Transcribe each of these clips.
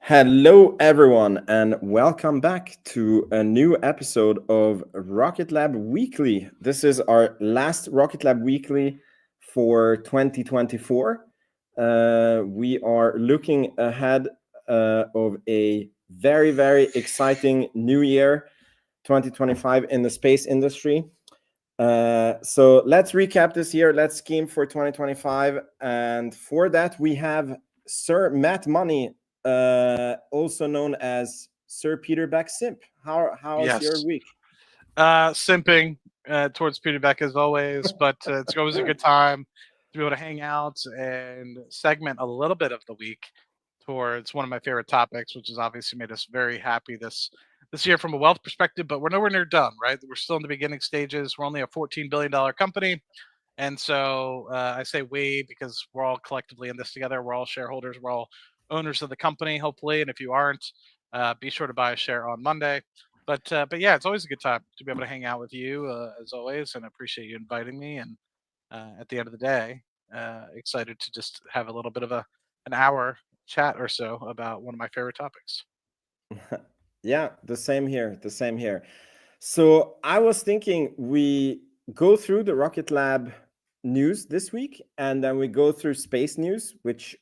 Hello, everyone, and welcome back to a new episode of Rocket Lab Weekly. This is our last Rocket Lab Weekly for 2024. We are looking ahead of a very, very exciting new year, 2025, in the space industry. So let's recap this year. Let's scheme for 2025. And for that, we have Sir Matt Money, also known as Sir Peter Beck Simp. How's your Yes. week? Simping towards Peter Beck as always, but it's always a good time to be able to hang out and segment a little bit of the week towards one of my favorite topics, which has obviously made us very happy this year from a wealth perspective. But we're nowhere near done, right? We're still in the beginning stages. We're only a $14 billion company, and so I say we because we're all collectively in this together. We're all shareholders. We're all owners of the company, hopefully. And if you aren't, be sure to buy a share on Monday. But yeah, it's always a good time to be able to hang out with you as always, and I appreciate you inviting me. And at the end of the day, excited to just have a little bit of an hour chat or so about one of my favorite topics. Yeah, the same here. The same here. So I was thinking we go through the Rocket Lab news this week, and then we go through space news, which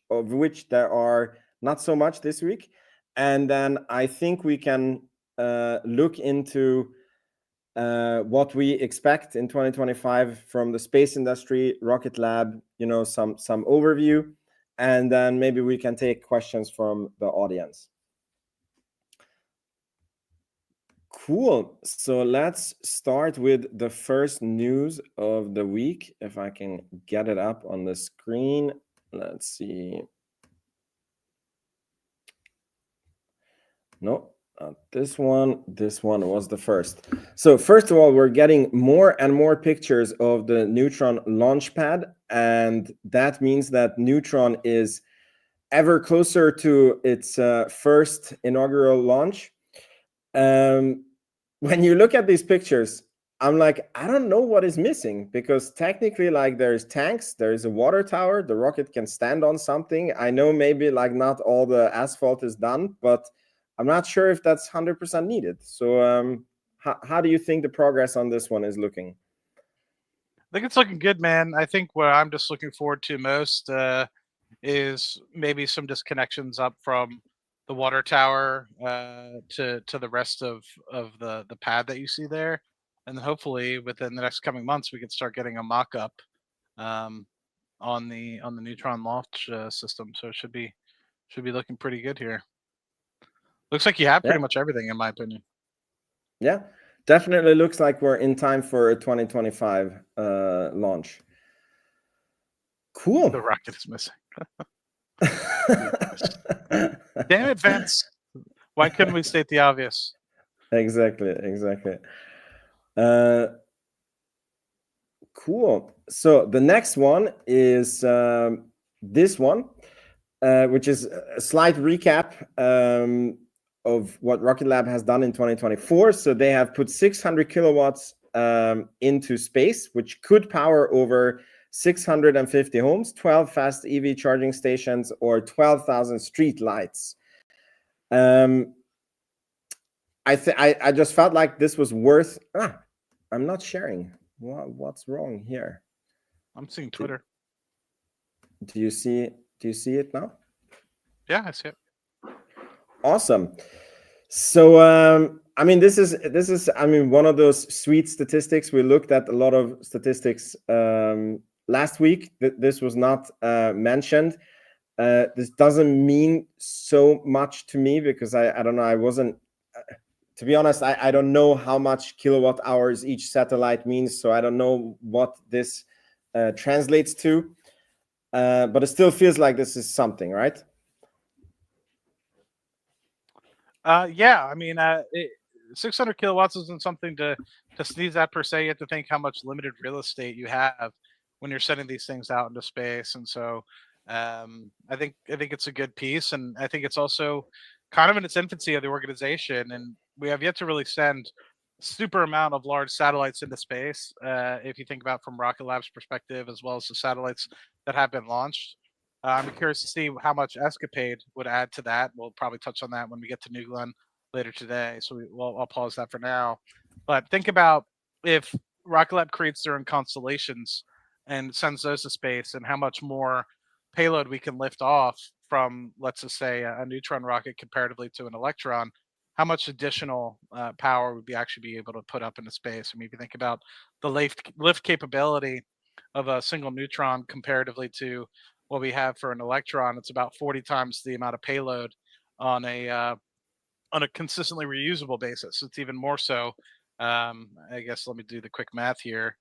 there are not so much this week, and then I think we can look into what we expect in 2025 from the space industry, Rocket Lab. Some overview, and then maybe we can take questions from the audience. Cool. So let's start with the first news of the week. If I can get it up on the screen. Let's see. No, not this one. This one was the first. So first of all, we're getting more and more pictures of the Neutron launch pad. And that means that Neutron is ever closer to its first inaugural launch. When you look at these pictures, I'm like, I don't know what is missing, because technically, like, there's tanks, there's a water tower, the rocket can stand on something. I know maybe like not all the asphalt is done, but I'm not sure if that's 100% needed. So how do you think the progress on this one is looking? I think it's looking good, man. I think what I'm just looking forward to most is maybe some disconnections up from the water tower to the rest of the pad that you see there, and then hopefully within the next coming months we can start getting a mock-up um, on the Neutron launch system. So it should be looking pretty good here. Looks like you have Yeah, pretty much everything, in my opinion. yeah, definitely looks like we're in time for a 2025 launch. The Cool. rocket is missing. Damn it, Vince! Why couldn't we state the obvious? Exactly. Uh, cool. So the next one is this one, which is a slight recap of what Rocket Lab has done in 2024. So they have put 600 kilowatts into space, which could power over 650 homes, 12 fast EV charging stations, or 12,000 street lights. I just felt like this was worth. I'm not sharing. What's wrong here? I'm seeing Twitter. Do you see? Do you see it now? Yeah, I see it. Awesome. So I mean, this is I mean, one of those sweet statistics. We looked at a lot of statistics last week. This was not mentioned. This doesn't mean so much to me because I don't know. I wasn't. To be honest, I don't know how much kilowatt hours each satellite means, so I don't know what this translates to. But it still feels like this is something, right? Yeah, I mean, 600 kilowatts isn't something to sneeze at per se. You have to think how much limited real estate you have when you're sending these things out into space, and so I think it's a good piece, and I think it's also kind of in its infancy of the organization, and we have yet to really send super amount of large satellites into space. If you think about from Rocket Lab's perspective, as well as the satellites that have been launched. I'm curious to see how much Escapade would add to that. We'll probably touch on that when we get to New Glenn later today. So I'll pause that for now. But think about if Rocket Lab creates their own constellations and sends those to space, and how much more payload we can lift off from, let's just say, a Neutron rocket comparatively to an Electron. How much additional power would we actually be able to put up into space? I mean, if you think about the lift capability of a single Neutron comparatively to what we have for an Electron, it's about 40 times the amount of payload on a consistently reusable basis. It's even more so. I guess let me do the quick math here.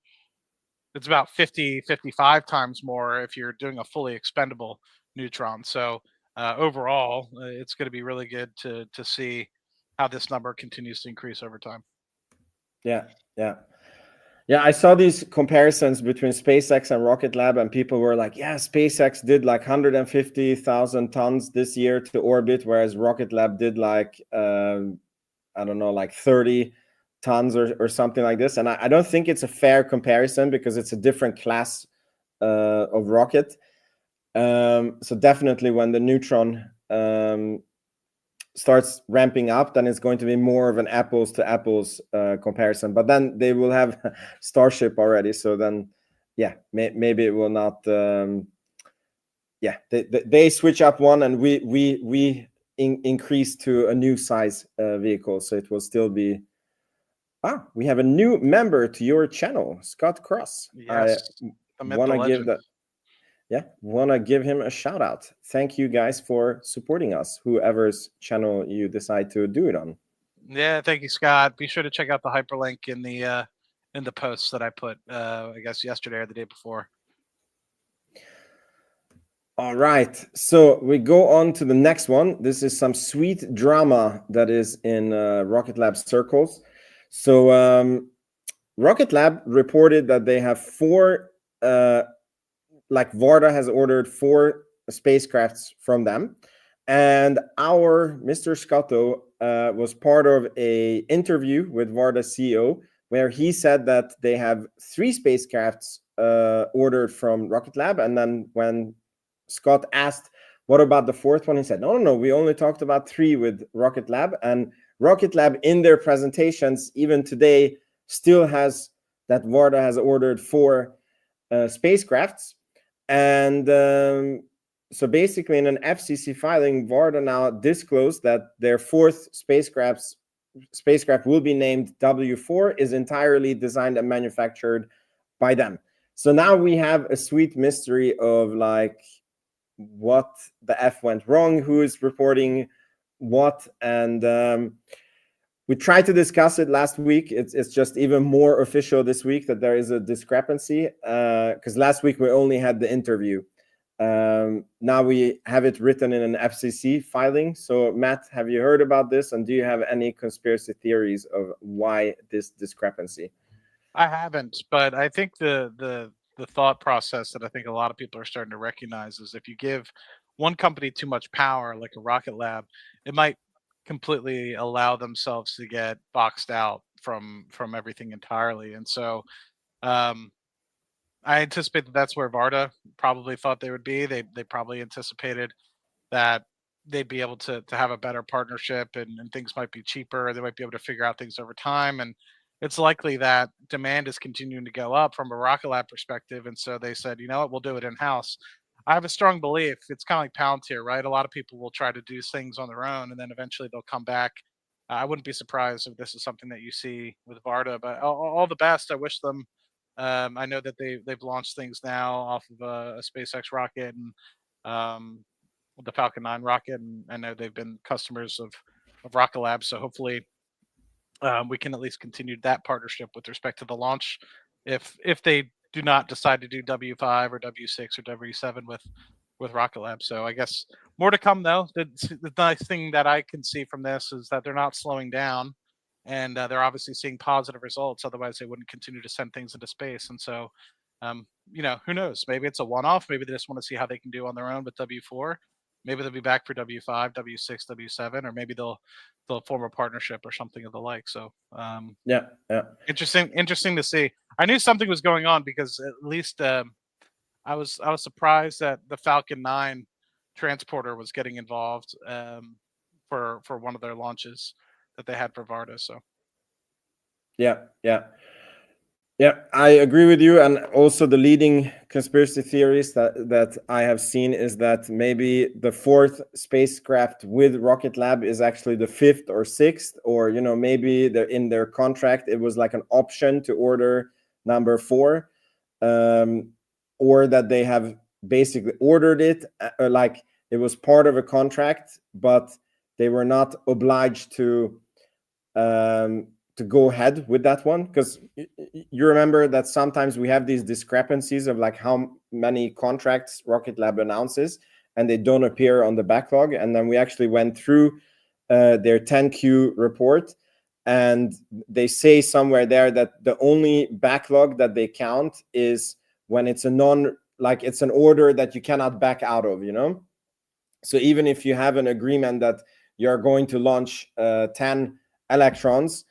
It's about 50, 55 times more if you're doing a fully expendable Neutron. So overall, it's going to be really good to see how this number continues to increase over time. Yeah, yeah. Yeah, I saw these comparisons between SpaceX and Rocket Lab, and people were like, yeah, SpaceX did like 150,000 tons this year to orbit, whereas Rocket Lab did like, I don't know, like 30 tons or something like this. And I don't think it's a fair comparison because it's a different class of rocket. So definitely when the Neutron starts ramping up, then it's going to be more of an apples to apples comparison. But then they will have Starship already, so then yeah, maybe it will not. Yeah, they switch up one, and we increase to a new size vehicle, so it will still be. Ah, we have a new member to your channel, Scott Cross. Yes, I want to give that. Yeah, want to give him a shout out. Thank you guys for supporting us, whoever's channel you decide to do it on. Yeah, thank you, Scott. Be sure to check out the hyperlink in the posts that I put, I guess yesterday or the day before. All right, so we go on to the next one. This is some sweet drama that is in Rocket Lab circles. So Rocket Lab reported that they have four. Like Varda has ordered 4 spacecrafts from them, and our Mr. Scotto was part of a interview with Varda CEO where he said that they have 3 spacecrafts ordered from Rocket Lab, and then when Scott asked what about the 4th one, he said no, we only talked about 3 with Rocket Lab. And Rocket Lab in their presentations even today still has that Varda has ordered 4 spacecrafts. And so basically in an FCC filing, Varda now disclosed that their 4th spacecraft will be named W4, is entirely designed and manufactured by them. So now we have a sweet mystery of like what the F went wrong, who is reporting what, and we tried to discuss it last week. It's just even more official this week that there is a discrepancy because last week we only had the interview. Now we have it written in an FCC filing. So Matt, have you heard about this? And do you have any conspiracy theories of why this discrepancy? I haven't, but I think the thought process that I think a lot of people are starting to recognize is if you give one company too much power, like a Rocket Lab, it might completely allow themselves to get boxed out from everything entirely. And so um, I anticipate that that's where Varda probably thought they would be. They probably anticipated that they'd be able to have a better partnership, and things might be cheaper. They might be able to figure out things over time. And it's likely that demand is continuing to go up from a Rocket Lab perspective. And so they said, you know what, we'll do it in house. I have a strong belief it's kind of like Palantir, right? A lot of people will try to do things on their own and then eventually they'll come back. I wouldn't be surprised if this is something that you see with Varda, but all the best. I wish them. I know that they've launched things now off of a SpaceX rocket and the Falcon 9 rocket, and I know they've been customers of Rocket Lab. So hopefully we can at least continue that partnership with respect to the launch. If they do not decide to do W5 or W6 or W7 with Rocket Lab. So I guess more to come though. The nice thing that I can see from this is that they're not slowing down, and they're obviously seeing positive results. Otherwise, they wouldn't continue to send things into space. And so, who knows? Maybe it's a one-off. Maybe they just want to see how they can do on their own with W4. Maybe they'll be back for W5, W6, W7, or maybe they'll form a partnership or something of the like. So yeah, interesting to see. I knew something was going on because at least I was surprised that the Falcon 9 transporter was getting involved for one of their launches that they had for Varda. So Yeah, yeah. Yeah, I agree with you. And also, the leading conspiracy theories that I have seen is that maybe the fourth spacecraft with Rocket Lab is actually the fifth or sixth, or maybe they're in their contract. It was like an option to order number four, um, or that they have basically ordered it, like it was part of a contract, but they were not obliged to go ahead with that one, because you remember that sometimes we have these discrepancies of like how many contracts Rocket Lab announces and they don't appear on the backlog. And then we actually went through their 10Q report, and they say somewhere there that the only backlog that they count is when it's it's an order that you cannot back out of, So even if you have an agreement that you're going to launch 10 electrons,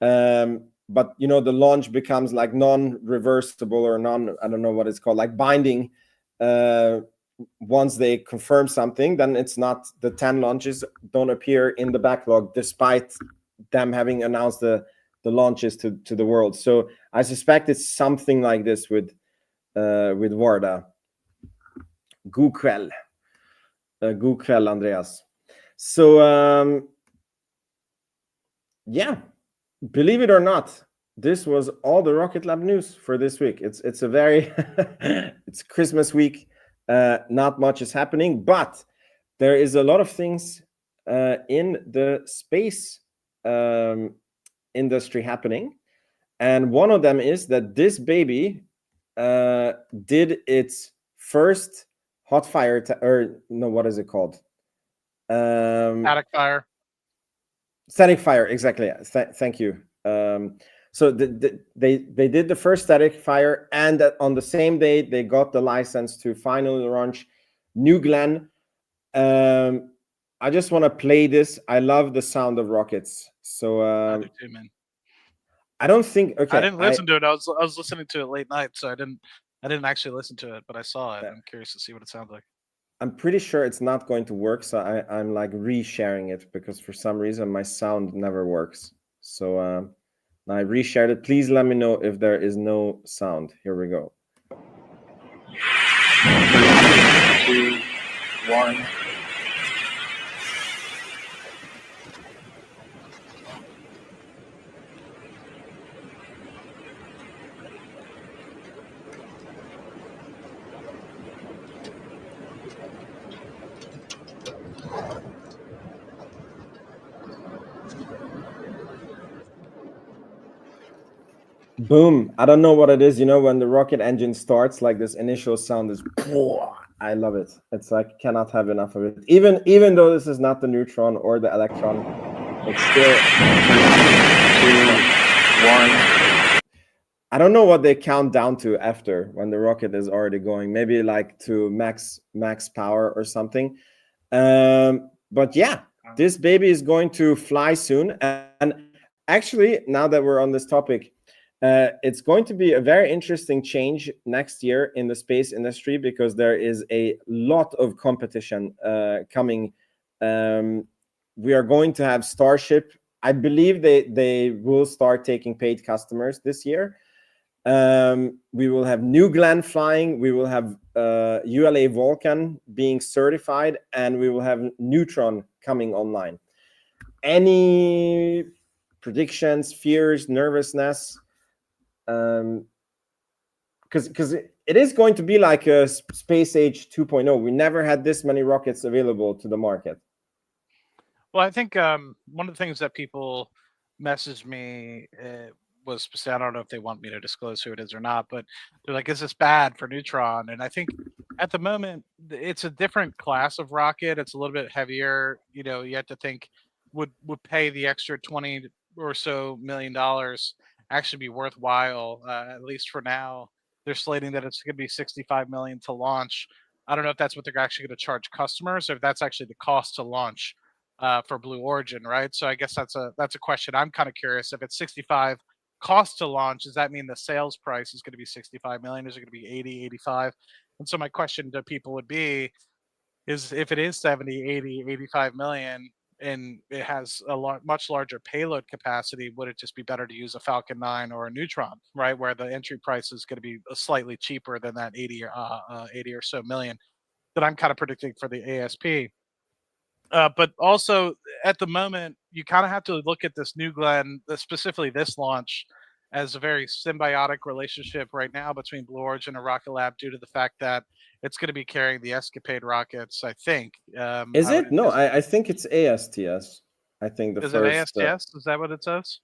but the launch becomes like non-reversible or I don't know what it's called, like binding, once they confirm something, then it's not, the 10 launches don't appear in the backlog despite them having announced the launches to the world. So I suspect it's something like this with Varda. God kväll. God kväll, Andreas. So yeah, believe it or not, this was all the Rocket Lab news for this week. It's a very it's Christmas week. Not much is happening, but there is a lot of things in the space industry happening, and one of them is that this baby did its first hot fire or no, what is it called? static fire. Static fire, exactly. Thank you. So they did the first static fire, and on the same day they got the license to finally launch New Glenn. I just want to play this. I love the sound of rockets. So I do too, man. I don't think. Okay, I didn't listen to it. I was listening to it late night, so I didn't actually listen to it, but I saw it. I'm curious to see what it sounds like. I'm pretty sure it's not going to work, so I'm like resharing it because for some reason my sound never works. So I reshared it. Please let me know if there is no sound. Here we go. 3, 2, 1. Boom. I don't know what it is. When the rocket engine starts, like this initial sound is, I love it. It's like, cannot have enough of it. Even though this is not the Neutron or the Electron, it's still 2, 1. I don't know what they count down to after when the rocket is already going. Maybe like to max power or something. But yeah, this baby is going to fly soon. And actually, now that we're on this topic, it's going to be a very interesting change next year in the space industry, because there is a lot of competition coming. We are going to have Starship. I believe they will start taking paid customers this year. We will have New Glenn flying. We will have ULA Vulcan being certified, and we will have Neutron coming online. Any predictions, fears, nervousness? Because it is going to be like a space age 2.0. We never had this many rockets available to the market. Well, I think one of the things that people messaged me was, I don't know if they want me to disclose who it is or not, but they're like, "Is this bad for Neutron?" And I think at the moment it's a different class of rocket. It's a little bit heavier. You have to think, would pay the extra 20 or so $1 million actually be worthwhile? At least for now, they're slating that it's going to be 65 million to launch. I don't know if that's what they're actually going to charge customers, or if that's actually the cost to launch for Blue Origin, right? So I guess that's a question I'm kind of curious. If it's 65 cost to launch, does that mean the sales price is going to be 65 million? Is it going to be 80, 85? And so my question to people would be is if it is 70, 80, 85 million and it has a much larger payload capacity, would it just be better to use a Falcon 9 or a Neutron, right? Where the entry price is going to be slightly cheaper than that 80 or so million that I'm kind of predicting for the ASP. But also at the moment, you kind of have to look at this New Glenn, specifically this launch, as a very symbiotic relationship right now between Blue Origin and Rocket Lab due to the fact that it's going to be carrying the Escapade rockets, I think. Is I would it? No, anticipate. I think it's ASTS. I think the Is it first. ASTS? Is that what it says?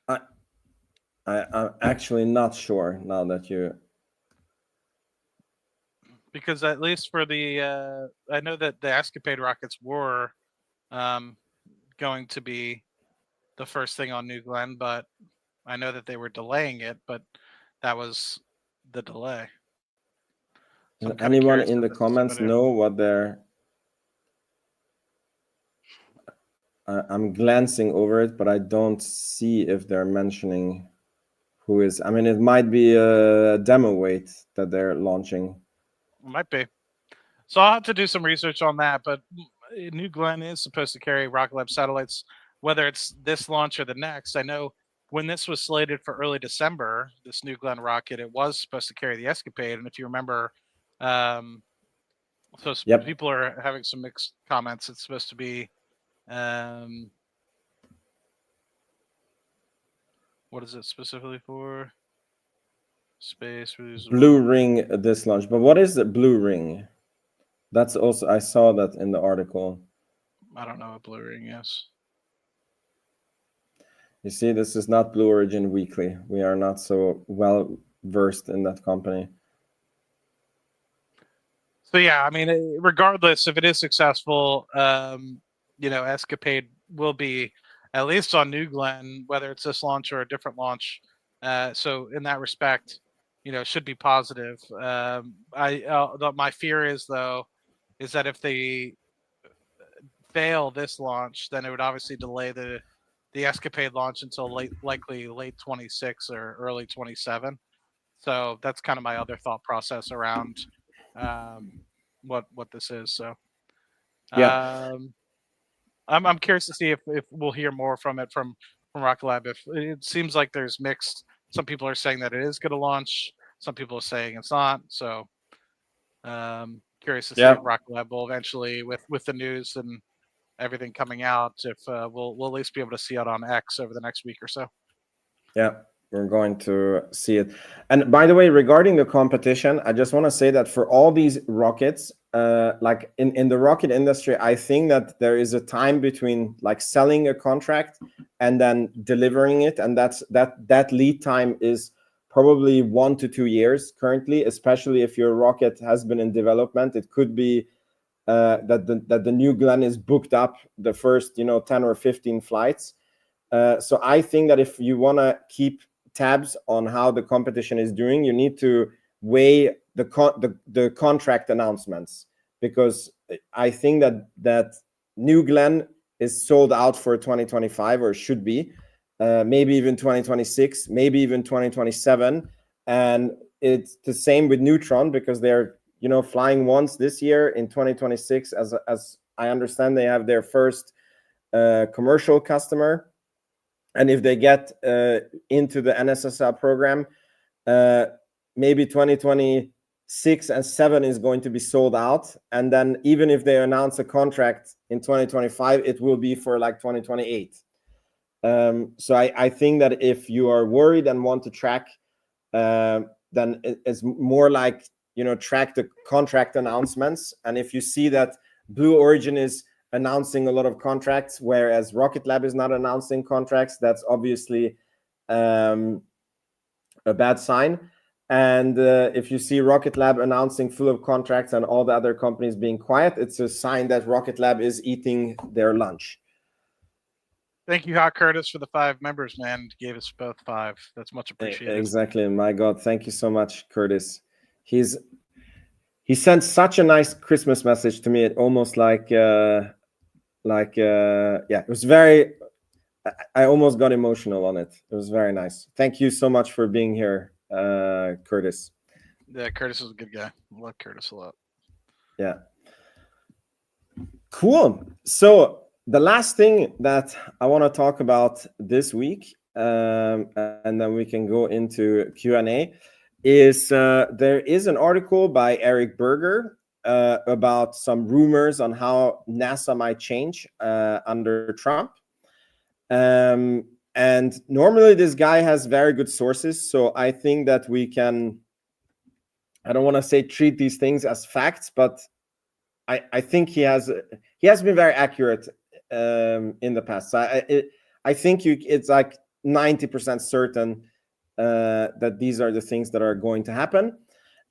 I'm actually not sure now that you. Because at least for the, I know that the Escapade rockets were going to be the first thing on New Glenn, but I know that they were delaying it, but that was the delay. So Does anyone in the comments know what they're? I'm glancing over it, but I don't see if they're mentioning who is. I mean, it might be a demo weight that they're launching. It might be. So I'll have to do some research on that. But New Glenn is supposed to carry Rocket Lab satellites, whether it's this launch or the next. I know when this was slated for early December, this New Glenn rocket, it was supposed to carry the Escapade. And if you remember, so Yep. people are having some mixed comments. It's supposed to be, what is it specifically for? Space reusable. Blue Ring this launch. But what is the Blue Ring? That's also, I saw that in the article. I don't know what Blue Ring is. You see, this is not Blue Origin Weekly. We are not so well versed in that company. So yeah, I mean, regardless if it is successful, Escapade will be at least on New Glenn, whether it's this launch or a different launch. So in that respect, should be positive. My fear is though, is that if they fail this launch, then it would obviously delay the Escapade launch until likely late 26 or early 27. So that's kind of my other thought process around what this is. So yeah, I'm curious to see if we'll hear more from it from Rocket Lab. If it seems like there's mixed, some people are saying that it is going to launch, some people are saying it's not. So curious to see if Rocket Lab will eventually, with the news and everything coming out, if we'll at least be able to see it on X over the next week or so. Yeah, we're going to see it. And by the way, regarding the competition, I just want to say that for all these rockets, like in the rocket industry, I think that there is a time between like selling a contract and then delivering it, and that lead time is probably 1 to 2 years currently, especially if your rocket has been in development. It could be that the New Glenn is booked up the first 10 or 15 flights. So I think that if you want to keep tabs on how the competition is doing, you need to weigh the contract announcements, because I think that New Glenn is sold out for 2025, or should be, maybe even 2026, maybe even 2027, and it's the same with Neutron, because they're flying once this year in 2026. As I understand, they have their first commercial customer. And if they get into the NSSL program, maybe 2026 and 7 is going to be sold out. And then even if they announce a contract in 2025, it will be for like 2028. So I think that if you are worried and want to track, then it's more like, track the contract announcements. And if you see that Blue Origin is announcing a lot of contracts, whereas Rocket Lab is not announcing contracts, that's obviously a bad sign. And if you see Rocket Lab announcing full of contracts and all the other companies being quiet, it's a sign that Rocket Lab is eating their lunch. Thank you, Hot Curtis, for the 5 members, man. Gave us both 5. That's much appreciated. Exactly. My God, thank you so much, Curtis. He sent such a nice Christmas message to me. It almost it was very, I almost got emotional on it. It was very nice. Thank you so much for being here, Curtis. Yeah, Curtis is a good guy. I love Curtis a lot. Yeah. Cool. So the last thing that I want to talk about this week, and then we can go into Q&A, is there is an article by Eric Berger about some rumors on how NASA might change under Trump. And normally this guy has very good sources, so I think that we can, I don't want to say treat these things as facts, but I think he has been very accurate in the past. So I think it's like 90% certain that these are the things that are going to happen.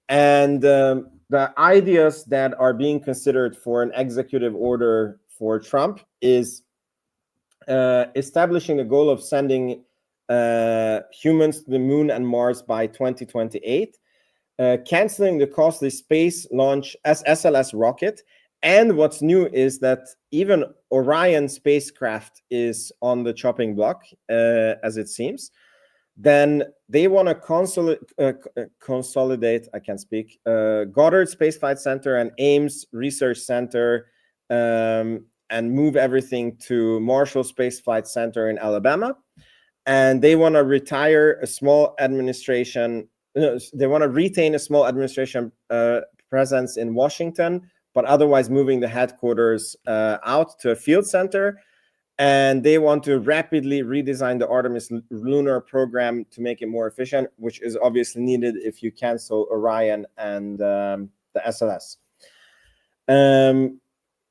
And the ideas that are being considered for an executive order for Trump is establishing the goal of sending humans to the moon and Mars by 2028. Canceling the costly space launch SLS rocket. And what's new is that even Orion spacecraft is on the chopping block, as it seems. Then they want to consolidate, I can't speak, Goddard Space Flight Center and Ames Research Center, and move everything to Marshall Space Flight Center in Alabama. And they want to retire a small administration. They want to retain a small administration presence in Washington, but otherwise moving the headquarters out to a field center. And they want to rapidly redesign the Artemis lunar program to make it more efficient, which is obviously needed if you cancel Orion and the SLS.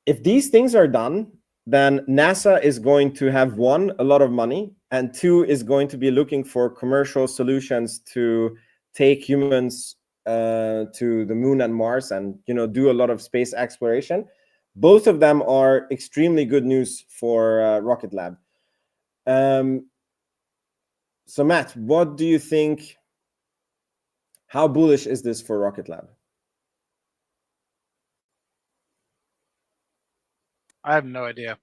If these things are done, then NASA is going to have, one, a lot of money, and two, is going to be looking for commercial solutions to take humans to the moon and Mars and, do a lot of space exploration. Both of them are extremely good news for Rocket Lab. So Matt, what do you think? How bullish is this for Rocket Lab? I have no idea.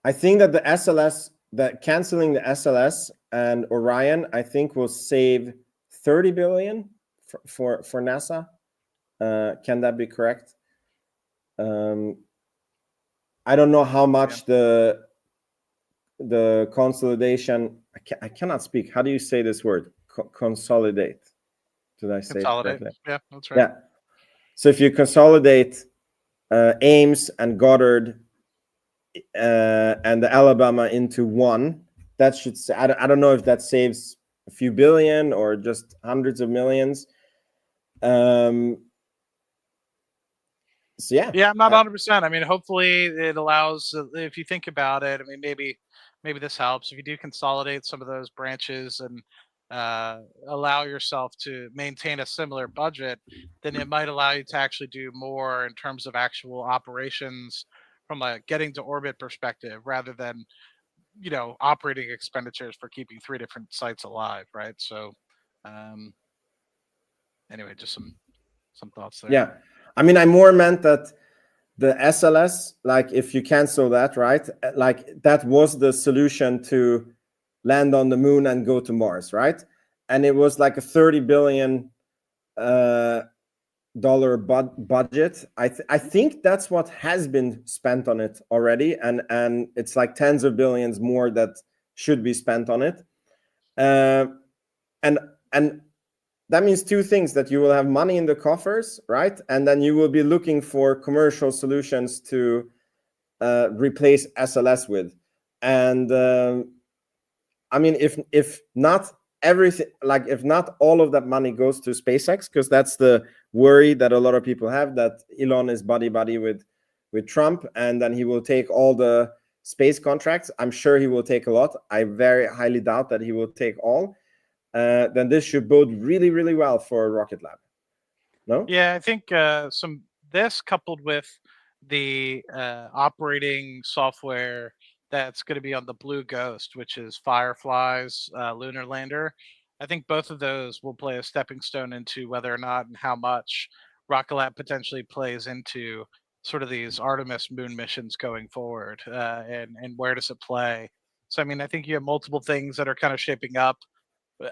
I think that the SLS, that canceling the SLS and Orion, I think will save 30 billion for NASA. Can that be correct? I don't know how much the consolidation. I cannot speak. How do you say this word? Consolidate. Did I say it correctly? Yeah, that's right. Yeah. So if you consolidate Ames and Goddard and the Alabama into one, that should say, I don't know if that saves a few billion or just hundreds of millions. So yeah. Yeah, I'm not 100%. I mean, hopefully it allows, if you think about it, I mean, maybe this helps if you do consolidate some of those branches and allow yourself to maintain a similar budget, then it might allow you to actually do more in terms of actual operations from a getting to orbit perspective rather than, operating expenditures for keeping 3 different sites alive, right? So anyway, just some thoughts there. Yeah. I mean, I more meant that the SLS, like if you cancel that, right? Like that was the solution to land on the moon and go to Mars, right? And it was like a $30 billion budget. I think that's what has been spent on it already, and it's like tens of billions more that should be spent on it. And that means two things: that you will have money in the coffers, right? And then you will be looking for commercial solutions to replace SLS with. And I mean, if not everything, like if not all of that money goes to SpaceX, because that's the worry that a lot of people have, that Elon is buddy with Trump, and then he will take all the space contracts. I'm sure he will take a lot. I very highly doubt that he will take all. Then this should bode really, really well for Rocket Lab. No? Yeah, I think this coupled with the operating software that's going to be on the Blue Ghost, which is Firefly's lunar lander. I think both of those will play a stepping stone into whether or not and how much Rocket Lab potentially plays into sort of these Artemis moon missions going forward, and where does it play. So I mean, I think you have multiple things that are kind of shaping up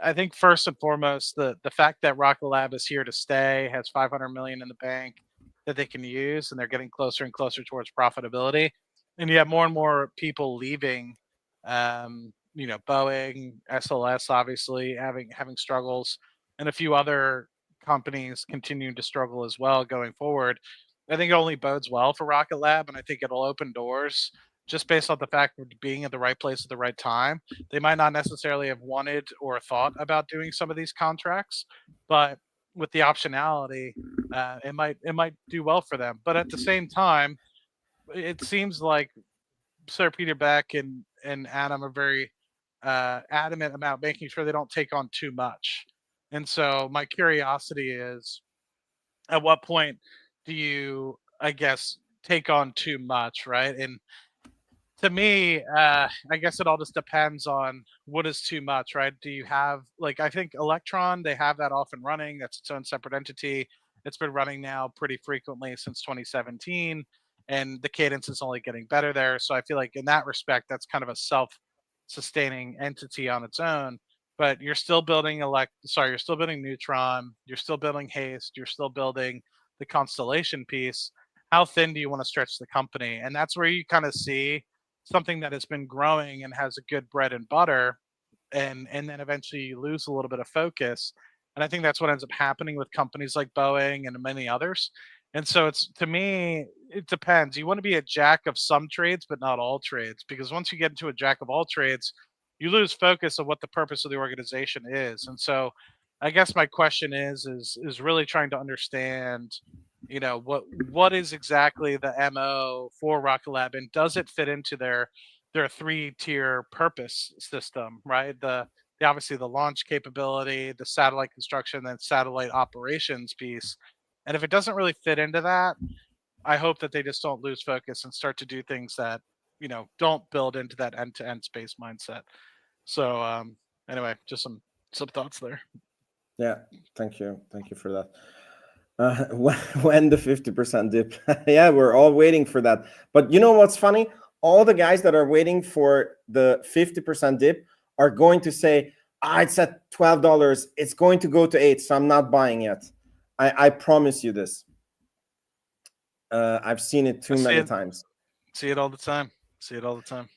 I think first and foremost, the fact that Rocket Lab is here to stay, has 500 million in the bank that they can use, and they're getting closer and closer towards profitability. And you have more and more people leaving. Boeing, SLS, obviously having struggles, and a few other companies continuing to struggle as well going forward. I think it only bodes well for Rocket Lab, and I think it'll open doors just based on the fact of being at the right place at the right time. They might not necessarily have wanted or thought about doing some of these contracts, but with the optionality, it might do well for them. But at the same time, it seems like Sir Peter Beck and Adam are very adamant about making sure they don't take on too much. And so my curiosity is, at what point do you, I guess, take on too much, right? And to me, I guess it all just depends on what is too much, right? Do you have, like, I think Electron, they have that off and running. That's its own separate entity. It's been running now pretty frequently since 2017, and the cadence is only getting better there. So I feel like in that respect, that's kind of a self-sustaining entity on its own. But you're still building Neutron, you're still building Haste, you're still building the Constellation piece. How thin do you want to stretch the company? And that's where you kind of see something that has been growing and has a good bread and butter, and then eventually you lose a little bit of focus. And I think that's what ends up happening with companies like Boeing and many others. And so it's, to me, it depends. You want to be a jack of some trades but not all trades, because once you get into a jack of all trades, you lose focus of what the purpose of the organization is. And so I guess my question is really trying to understand, what is exactly the MO for Rocket Lab, and does it fit into their three-tier purpose system, right? The obviously the launch capability, the satellite construction, then satellite operations piece. And if it doesn't really fit into that, I hope that they just don't lose focus and start to do things that, don't build into that end-to-end space mindset. So anyway, just some thoughts there. Yeah, thank you for that. When the 50% dip, yeah, we're all waiting for that. But you know what's funny? All the guys that are waiting for the 50% dip are going to say, it's at $12, it's going to go to 8, so I'm not buying yet. I promise you this. I've seen it too many times. See it all the time. See it all the time.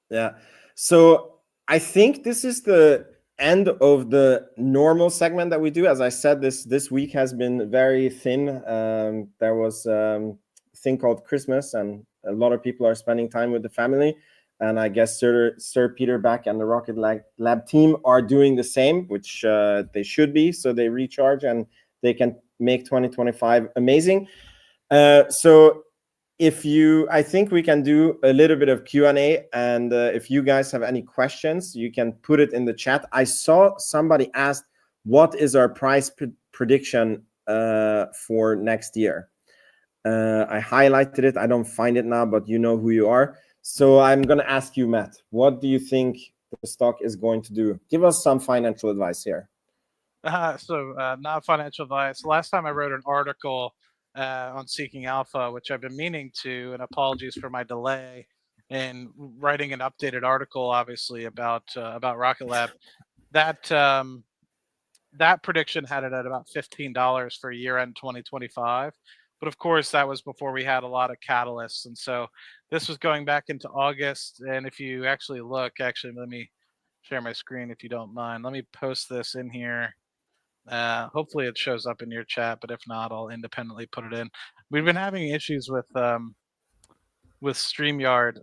Yeah. So I think this is the end of the normal segment that we do. As I said, this week has been very thin. There was a thing called Christmas, and a lot of people are spending time with the family. And I guess Sir Peter Beck and the Rocket Lab team are doing the same, which they should be. So they recharge and they can make 2025 amazing. So I think we can do a little bit of Q&A, and if you guys have any questions, you can put it in the chat. I saw somebody asked, what is our price prediction for next year? I highlighted it. I don't find it now, but you know who you are. So I'm going to ask you, Matt, what do you think the stock is going to do? Give us some financial advice here. Not financial advice. Last time I wrote an article on Seeking Alpha, which I've been meaning to, and apologies for my delay in writing an updated article, obviously about Rocket Lab. That prediction had it at about $15 for year end 2025. But of course, that was before we had a lot of catalysts. And so this was going back into August. And if you actually look, let me share my screen if you don't mind. Let me post this in here. Hopefully it shows up in your chat, but if not, I'll independently put it in. We've been having issues with StreamYard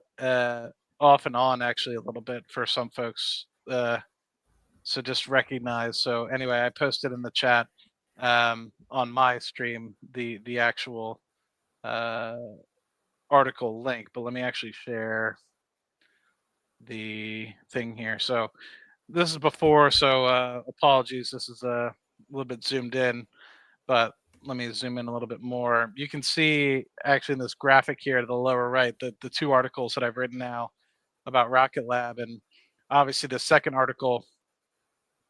off and on, actually, a little bit for some folks. So just recognize. So anyway, I posted in the chat on my stream the actual article link, but let me actually share the thing here. So this is before, so apologies. This is a little bit zoomed in, but let me zoom in a little bit more. You can see actually in this graphic here to the lower right, the two articles that I've written now about Rocket Lab. And obviously the second article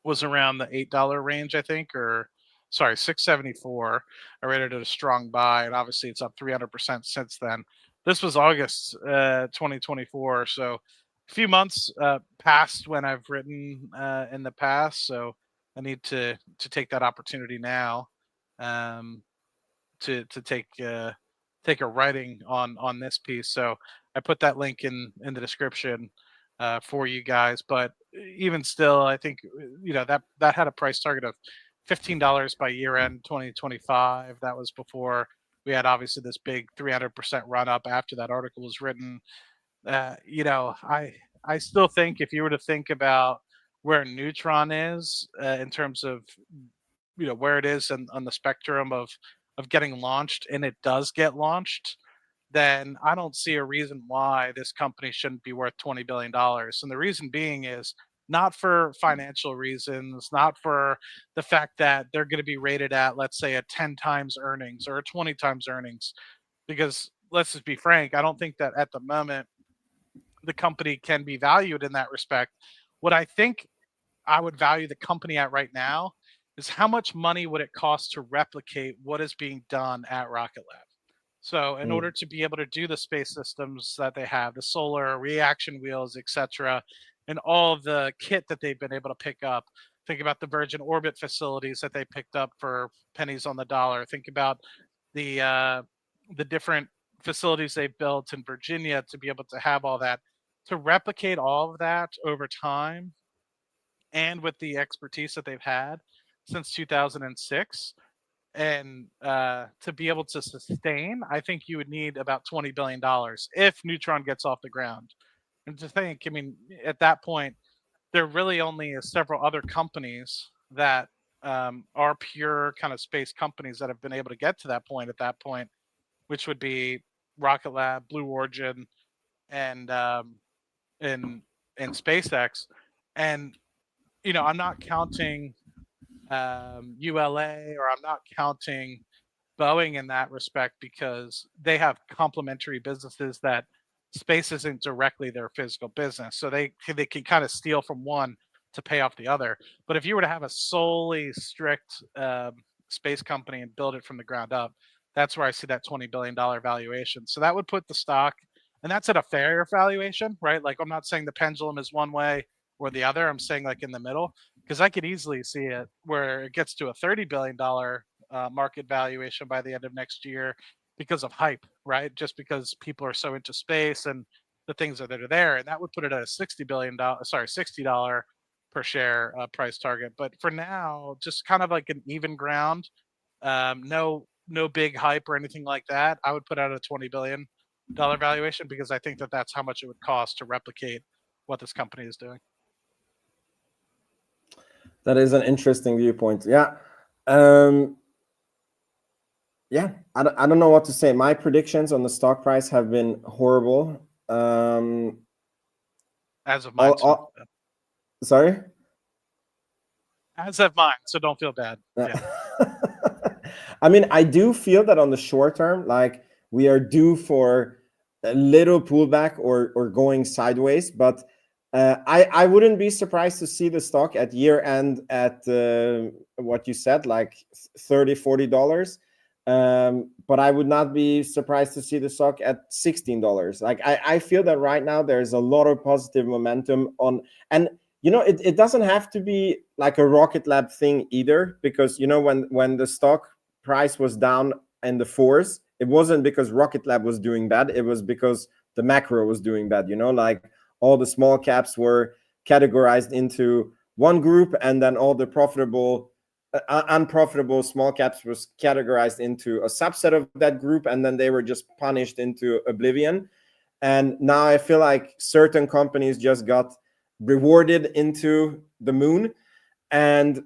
was around the $8 range, I think, or sorry, 674. I rated it a strong buy, and obviously it's up 300% since then. This was August 2024. So few months past when I've written in the past, so I need to take that opportunity now, um, to take a writing on this piece. So I put that link in the description for you guys. But even still, I think that had a price target of $15 by year end 2025. That was before we had obviously this big 300% run up after that article was written. I still think if you were to think about where Neutron is in terms of where it is on the spectrum of getting launched, and it does get launched, then I don't see a reason why this company shouldn't be worth $20 billion. And the reason being is not for financial reasons, not for the fact that they're going to be rated at, let's say, a 10 times earnings or a 20 times earnings. Because let's just be frank, I don't think that at the moment the company can be valued in that respect. What I think I would value the company at right now is how much money would it cost to replicate what is being done at Rocket Lab. So, in order Mm. to be able to do the space systems that they have, the solar reaction wheels, etc., and all of the kit that they've been able to pick up, think about the Virgin Orbit facilities that they picked up for pennies on the dollar. Think about the different facilities they've built in Virginia to be able to have all that, to replicate all of that over time, and with the expertise that they've had since 2006, and to be able to sustain, I think you would need about $20 billion if Neutron gets off the ground. And to think, I mean, at that point, there really only is several other companies that are pure kind of space companies that have been able to get to that point at that point, which would be Rocket Lab, Blue Origin, and and and SpaceX. And I'm not counting ULA, or I'm not counting Boeing in that respect, because they have complementary businesses that space isn't directly their physical business. So they can kind of steal from one to pay off the other. But if you were to have a solely strict space company and build it from the ground up, that's where I see that $20 billion valuation. So that would put the stock, and that's at a fair valuation, right? Like, I'm not saying the pendulum is one way or the other. I'm saying like in the middle, because I could easily see it where it gets to a $30 billion market valuation by the end of next year because of hype, right? Just because people are so into space and the things that are there, and that would put it at a $60 per share price target. But for now, just kind of like an even ground, no big hype or anything like that. I would put out a $20 billion valuation, because I think that that's how much it would cost to replicate what this company is doing. That is an interesting viewpoint. Yeah. Um, yeah, I don't know what to say. My predictions on the stock price have been horrible. As of mine, sorry? As of mine, so don't feel bad. Yeah. I mean, I do feel that on the short term, like, we are due for a little pullback or going sideways, but I wouldn't be surprised to see the stock at year end at what you said, like $30-40. But I would not be surprised to see the stock at $16. Like, I feel that right now there's a lot of positive momentum on, and it doesn't have to be like a Rocket Lab thing either, because when the stock price was down in the fours, it wasn't because Rocket Lab was doing bad, it was because the macro was doing bad. Like, all the small caps were categorized into one group, and then all the unprofitable small caps was categorized into a subset of that group, and then they were just punished into oblivion. And now I feel like certain companies just got rewarded into the moon. And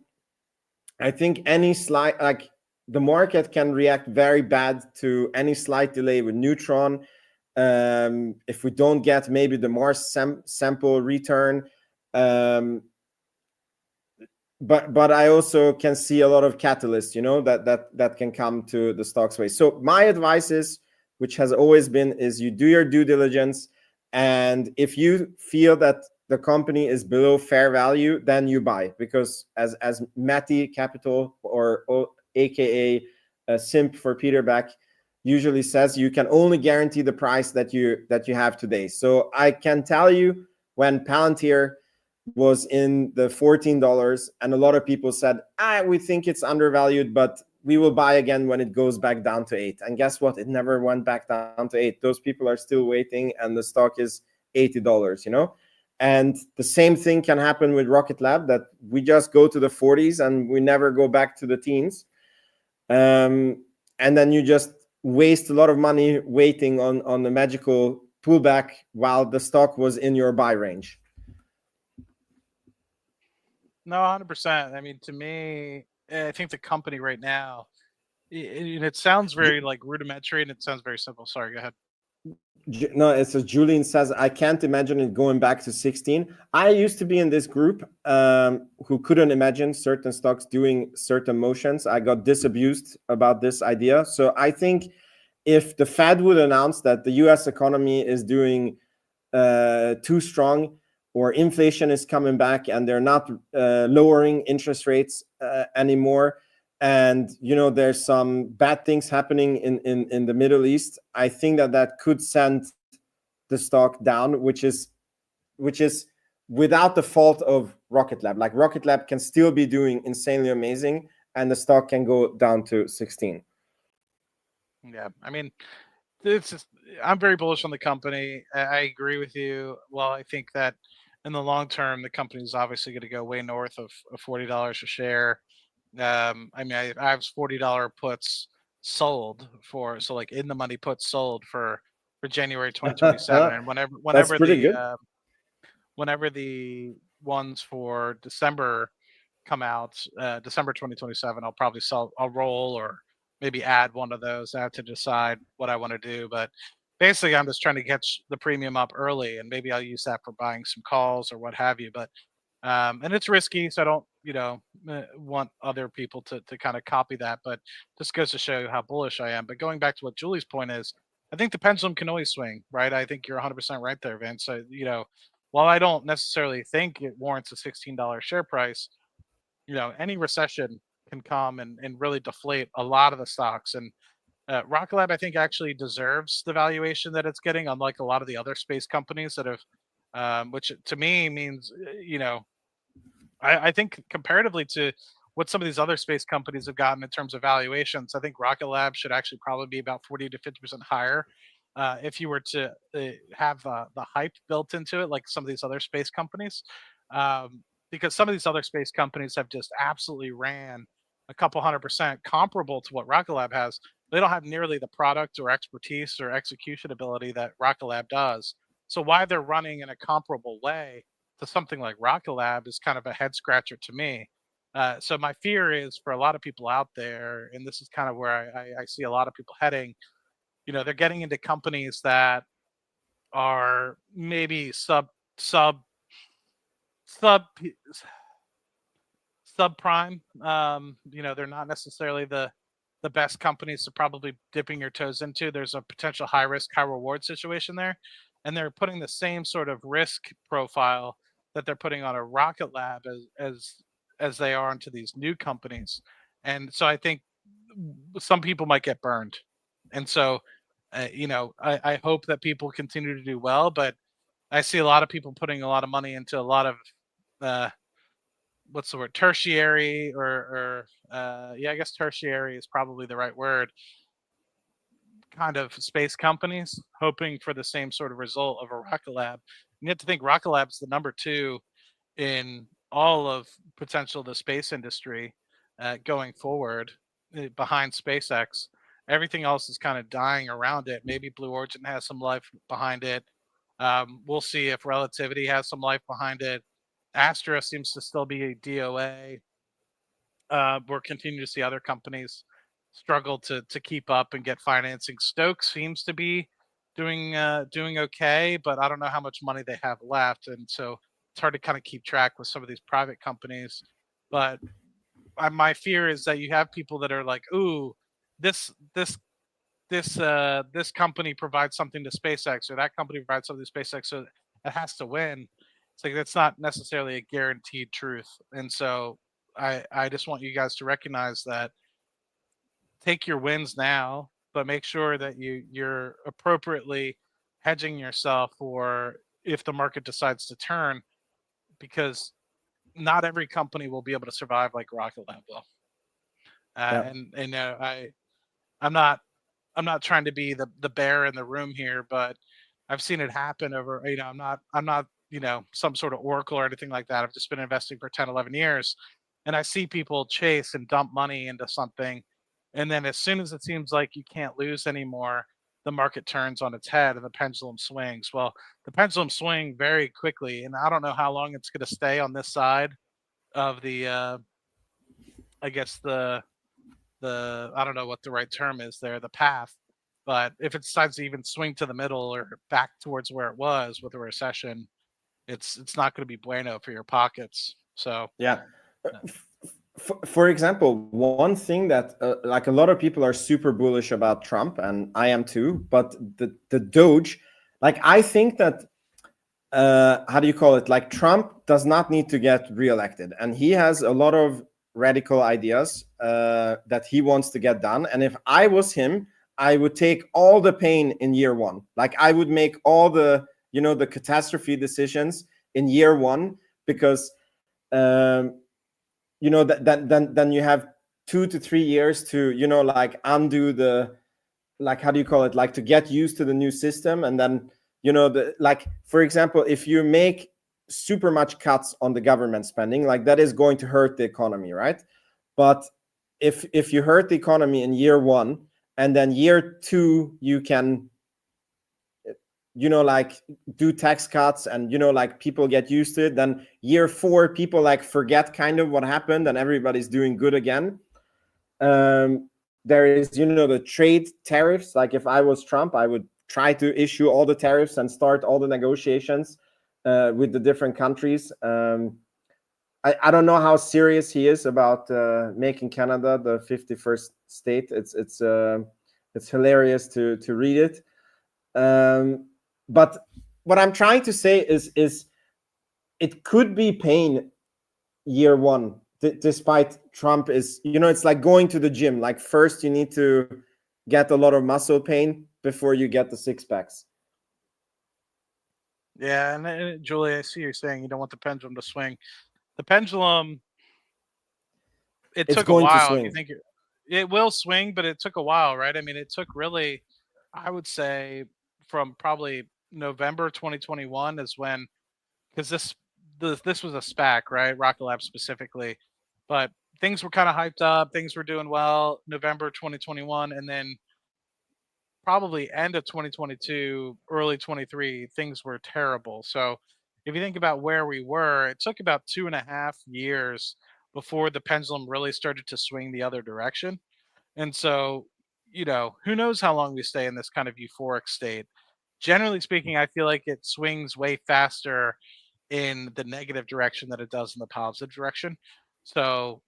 I think any slight, like, the market can react very bad to any slight delay with Neutron. If we don't get maybe the Mars sample return, but I also can see a lot of catalysts, that can come to the stock's way. So my advice is, which has always been, is you do your due diligence, and if you feel that the company is below fair value, then you buy, because as Matty Capital, or aka Simp for Peter Beck, usually says, you can only guarantee the price that you have today. So I can tell you when Palantir was in the $14, and a lot of people said, we think it's undervalued, but we will buy again when it goes back down to 8. And guess what? It never went back down to 8. Those people are still waiting, and the stock is $80, you know? And the same thing can happen with Rocket Lab, that we just go to the 40s and we never go back to the teens. And then you just waste a lot of money waiting on the magical pullback while the stock was in your buy range. No, 100%. I mean, to me, I think the company right now, it sounds very like rudimentary and it sounds very simple. Sorry, go ahead. No, it's as Julian says, I can't imagine it going back to 16. I used to be in this group who couldn't imagine certain stocks doing certain motions. I got disabused about this idea. So I think if the Fed would announce that the US economy is doing too strong, or inflation is coming back and they're not lowering interest rates anymore, and there's some bad things happening in the Middle East, I think that could send the stock down, which is without the fault of Rocket Lab. Like, Rocket Lab can still be doing insanely amazing, and the stock can go down to 16. Yeah, I mean, I'm very bullish on the company. I agree with you. Well, I think that in the long term, the company is obviously going to go way north of $40 a share. I mean, I have $40 puts sold for, so like in the money puts sold for January 2027, and That's pretty good. whenever the ones for December come out, December 2027, I'll roll or maybe add one of those. I have to decide what I want to do, but basically I'm just trying to catch the premium up early, and maybe I'll use that for buying some calls or what have you. But and it's risky, so I don't want other people to kind of copy that, but just goes to show you how bullish I am. But going back to what Julie's point is, I think the pendulum can always swing, right? I think you're 100% right there, Vince. So, while I don't necessarily think it warrants a $16 share price, any recession can come and really deflate a lot of the stocks. And Rocket Lab, I think, actually deserves the valuation that it's getting, unlike a lot of the other space companies that have, which to me means, I think comparatively to what some of these other space companies have gotten in terms of valuations, I think Rocket Lab should actually probably be about 40 to 50% higher. If you were to have the hype built into it, like some of these other space companies, because some of these other space companies have just absolutely ran a couple 100% comparable to what Rocket Lab has. They don't have nearly the product or expertise or execution ability that Rocket Lab does. So why they're running in a comparable way to something like Rocket Lab is kind of a head scratcher to me. So my fear is for a lot of people out there, and this is kind of where I see a lot of people heading. They're getting into companies that are maybe sub subprime. They're not necessarily the best companies to probably dipping your toes into. There's a potential high risk, high reward situation there, and they're putting the same sort of risk profile that they're putting on a Rocket Lab as they are into these new companies. And so I think some people might get burned. And so, I hope that people continue to do well, but I see a lot of people putting a lot of money into a lot of what's the word, tertiary or yeah, I guess tertiary is probably the right word, kind of space companies, hoping for the same sort of result of a Rocket Lab. You have to think Rocket Lab's the number 2 in all of potential the space industry going forward, behind SpaceX. Everything else is kind of dying around it. Maybe Blue Origin has some life behind it. We'll see if Relativity has some life behind it. Astra seems to still be a DOA. We're continuing to see other companies struggle to keep up and get financing. Stoke seems to be doing okay, but I don't know how much money they have left, and so it's hard to kind of keep track with some of these private companies. But my fear is that you have people that are like, "Ooh, this this company provides something to SpaceX, or that company provides something to SpaceX, so it has to win." It's like that's not necessarily a guaranteed truth, and so I just want you guys to recognize that. Take your wins now, but make sure that you're appropriately hedging yourself for if the market decides to turn, because not every company will be able to survive like Rocket Lab will. And I'm not I'm not trying to be the bear in the room here, but I've seen it happen over, I'm not, some sort of oracle or anything like that. I've just been investing for 10, 11 years, and I see people chase and dump money into something. And then as soon as it seems like you can't lose anymore, the market turns on its head and the pendulum swings. Well, the pendulum swing very quickly, and I don't know how long it's going to stay on this side of the, I guess the I don't know what the right term is there, the path. But if it decides to even swing to the middle or back towards where it was with a recession, it's not going to be bueno for your pockets. So yeah. For example, one thing that like a lot of people are super bullish about Trump, and I am too, but the Doge, like I think that how do you call it? Like Trump does not need to get reelected, and he has a lot of radical ideas that he wants to get done. And if I was him, I would take all the pain in year one. Like I would make all the the catastrophe decisions in year one, because then you have 2 to 3 years to like undo the, like how do you call it, like to get used to the new system. And then like for example, if you make super much cuts on the government spending, like that is going to hurt the economy, right? But if you hurt the economy in year one, and then year two you can like do tax cuts, and like people get used to it, then year four people like forget kind of what happened and everybody's doing good again. There is the trade tariffs. Like if I was Trump, I would try to issue all the tariffs and start all the negotiations with the different countries. I don't know how serious he is about making Canada the 51st state. It's hilarious to read it. But what I'm trying to say is it could be pain year one, despite Trump is, it's like going to the gym. Like first you need to get a lot of muscle pain before you get the six packs. Yeah, and Julie, I see you're saying you don't want the pendulum to swing. The pendulum, it took a while. If you think it will swing, but it took a while, right? I mean, it took really, I would say, from probably November 2021 is when, because this was a SPAC, right? Rocket Lab specifically, but things were kind of hyped up, things were doing well. November 2021, and then probably end of 2022, early 23, things were terrible. So if you think about where we were, it took about 2.5 years before the pendulum really started to swing the other direction. And so, who knows how long we stay in this kind of euphoric state. Generally speaking, I feel like it swings way faster in the negative direction than it does in the positive direction. So,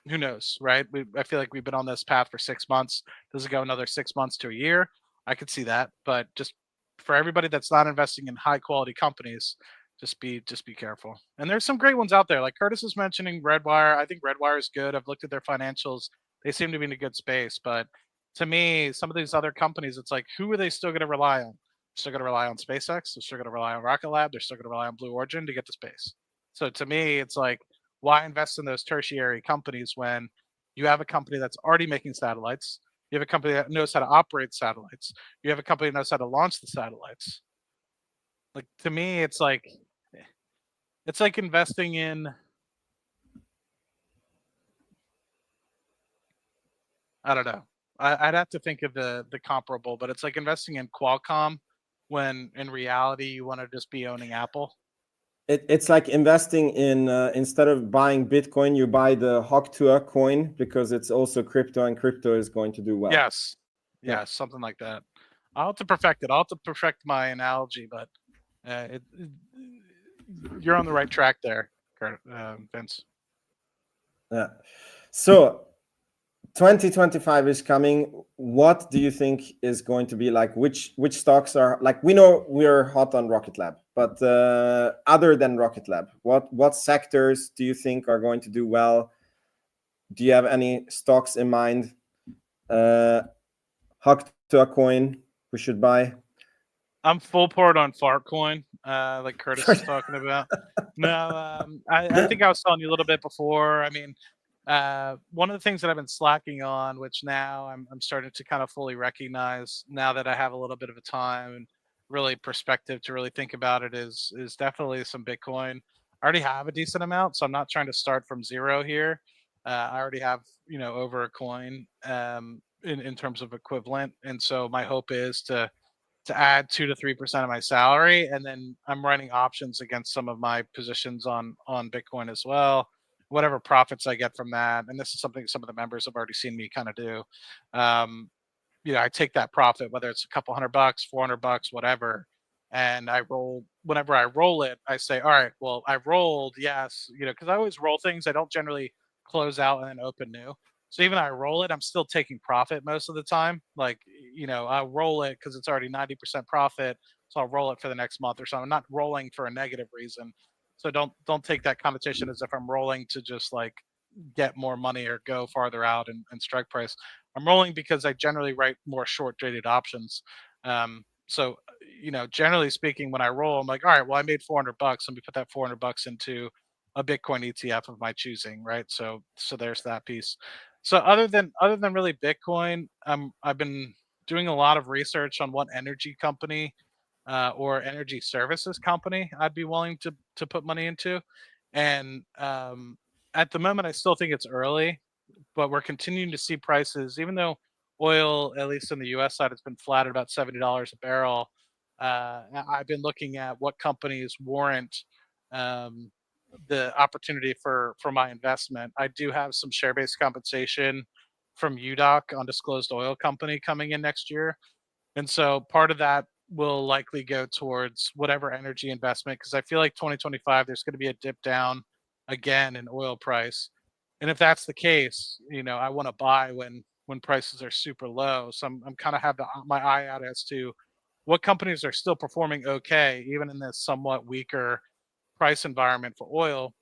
who knows, right? I feel like we've been on this path for 6 months. Does it go another 6 months to a year? I could see that, but just for everybody that's not investing in high quality companies, just be careful. And there's some great ones out there, like Curtis was mentioning Redwire. I think Redwire is good. I've looked at their financials; they seem to be in a good space. But to me, some of these other companies, it's like, who are they still going to rely on? They're still going to rely on SpaceX. They're still going to rely on Rocket Lab. They're still going to rely on Blue Origin to get to space. So to me, it's like, why invest in those tertiary companies when you have a company that's already making satellites? You have a company that knows how to operate satellites. You have a company that knows how to launch the satellites. Like, to me, it's like investing in, I don't know. I'd have to think of the comparable, but it's like investing in Qualcomm when in reality you want to just be owning Apple. It's like investing in instead of buying Bitcoin, you buy the Hoktua coin because it's also crypto, and crypto is going to do well. Yes, yeah, something like that. I'll have to perfect it. I'll have to perfect my analogy, but you're on the right track there, Vince. Yeah. So 2025 is coming. What do you think is going to be like? Which stocks are like? We know we're hot on Rocket Lab, but other than Rocket Lab, what sectors do you think are going to do well? Do you have any stocks in mind? Hug to a coin we should buy? I'm full port on Fartcoin, like Curtis is talking about. No, I think I was telling you a little bit before. I mean, one of the things that I've been slacking on, which now I'm starting to kind of fully recognize now that I have a little bit of a time and really perspective to really think about it, is definitely some Bitcoin. I already have a decent amount, so I'm not trying to start from zero here. I already have, over a coin, in terms of equivalent, and so my hope is to add 2 to 3% of my salary, and then I'm running options against some of my positions on Bitcoin as well. Whatever profits I get from that, and this is something some of the members have already seen me kind of do. Um, I take that profit, whether it's a couple $100, $400, whatever, and I roll. Whenever I roll it, I say, "All right, well, I rolled, yes," because I always roll things. I don't generally close out and then open new. So even I roll it, I'm still taking profit most of the time. Like, I'll roll it because it's already 90% profit, so I'll roll it for the next month or so. I'm not rolling for a negative reason. So don't take that connotation as if I'm rolling to just like get more money or go farther out and strike price. I'm rolling because I generally write more short dated options. So, generally speaking, when I roll, I'm like, all right, well, I made $400. Let me put that $400 into a Bitcoin ETF of my choosing, right? So there's that piece. So other than really Bitcoin, I've been doing a lot of research on what energy company, or energy services company I'd be willing to put money into, and at the moment, I still think it's early, but we're continuing to see prices, even though oil, at least in the U.S. side, has been flat at about $70 a barrel. I've been looking at what companies warrant, um, the opportunity for my investment. I do have some share-based compensation from UDOC, undisclosed oil company, coming in next year, and so part of that will likely go towards whatever energy investment, because I feel like 2025 there's going to be a dip down again in oil price. And if that's the case, I want to buy when prices are super low. So I'm kind of have my eye out as to what companies are still performing okay, even in this somewhat weaker price environment for oil,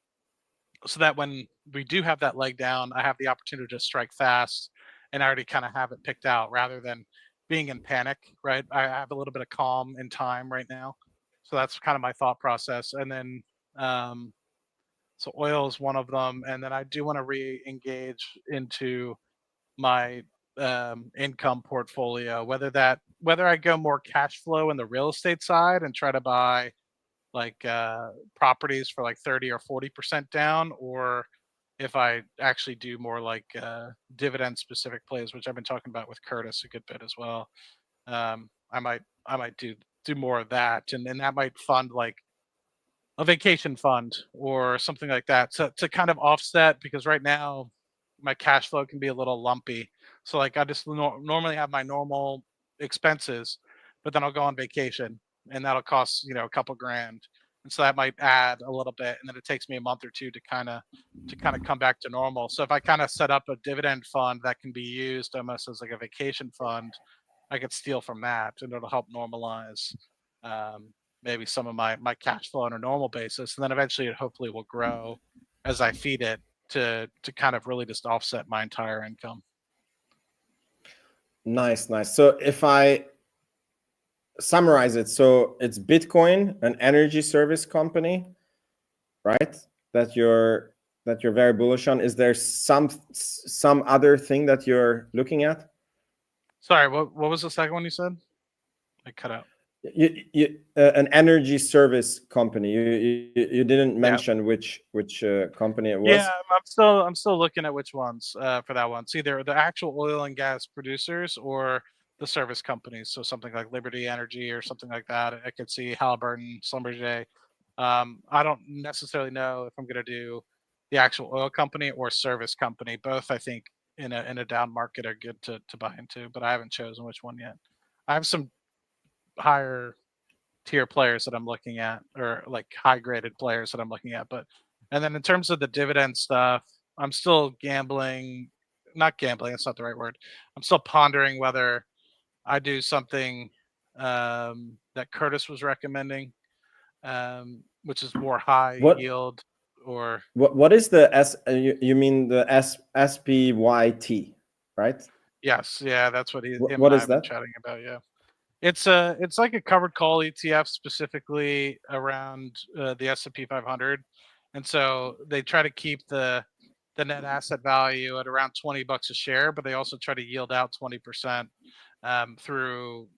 so that when we do have that leg down, I have the opportunity to strike fast and I already kind of have it picked out rather than being in panic, right? I have a little bit of calm and time right now. So that's kind of my thought process. And then, um, so oil is one of them. And then I do want to re engage into my, income portfolio, whether I go more cash flow in the real estate side and try to buy like, properties for like 30 or 40% down, or if I actually do more like, dividend specific plays, which I've been talking about with Curtis a good bit as well. I might do more of that, and that might fund like a vacation fund or something like that to kind of offset, because right now my cash flow can be a little lumpy. So like I just normally have my normal expenses, but then I'll go on vacation and that'll cost, a couple grand. And so that might add a little bit, and then it takes me a month or two to kind of come back to normal. So if I kind of set up a dividend fund that can be used almost as like a vacation fund, I could steal from that, and it'll help normalize, um, maybe some of my cash flow on a normal basis, and then eventually it hopefully will grow as I feed it to kind of really just offset my entire income. Nice, nice. So if I summarize it, so it's Bitcoin, an energy service company, right? That you're very bullish on. Is there some other thing that you're looking at? Sorry, what was the second one you said? I cut out. An energy service company. You didn't Yeah. mention which company it was. Yeah, I'm still looking at which ones, for that one. It's either the actual oil and gas producers or the service companies. So something like Liberty Energy or something like that. I could see Halliburton, Schlumberger. I don't necessarily know if I'm going to do the actual oil company or service company. Both, I think, in a down market are good to buy into, but I haven't chosen which one yet. I have some higher tier players that I'm looking at, or like high graded players that I'm looking at. But and then in terms of the dividend stuff, I'm still gambling, not gambling, that's not the right word. I'm still pondering whether I do something, that Curtis was recommending, which is more high What yield, or what is the you mean the SPYT, right? yes, yeah, that's what him What and I is have been that? chatting about. Yeah. It's like a covered call ETF specifically around the S&P 500, and so they try to keep the net asset value at around $20 a share, but they also try to yield out 20% through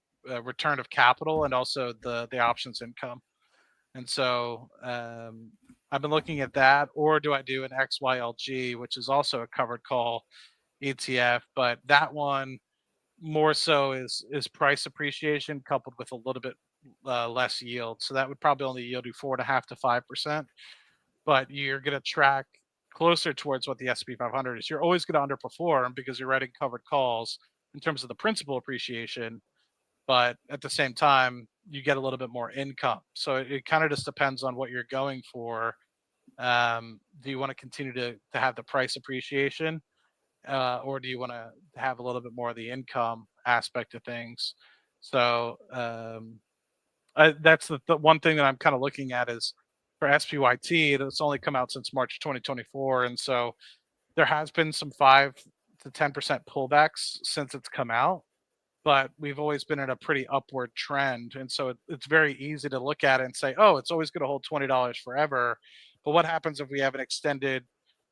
return of capital and also the options income. And so I've been looking at that, or do I do an XYLG, which is also a covered call ETF, but that one more so is price appreciation coupled with a little bit less yield. So that would probably only yield you 4.5 to 5%, but you're going to track closer towards what the S&P 500 is. You're always going to underperform because you're writing covered calls in terms of the principal appreciation, but at the same time, you get a little bit more income. So it kind of just depends on what you're going for. Do you want to continue to have the price appreciation, or do you want to have a little bit more of the income aspect of things? So that's the one thing that I'm kind of looking at is for SPYT. That's only come out since March 2024, and so there has been some 5 to 10% pullbacks since it's come out, but we've always been in a pretty upward trend. And so it's very easy to look at it and say, oh, it's always going to hold $20 forever. But what happens if we have an extended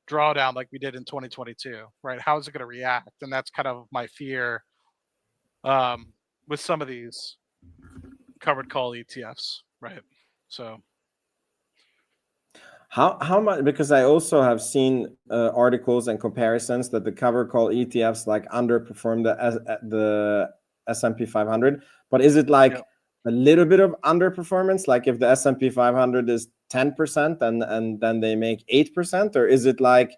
drawdown like we did in 2022, right? How is it going to react? And that's kind of my fear with some of these covered call ETFs, right? So How much? Because I also have seen articles and comparisons that the cover call ETFs like underperform the S&P 500. But is it like a little bit of underperformance? Like if the S&P 500 is 10% and then they make 8%, or is it like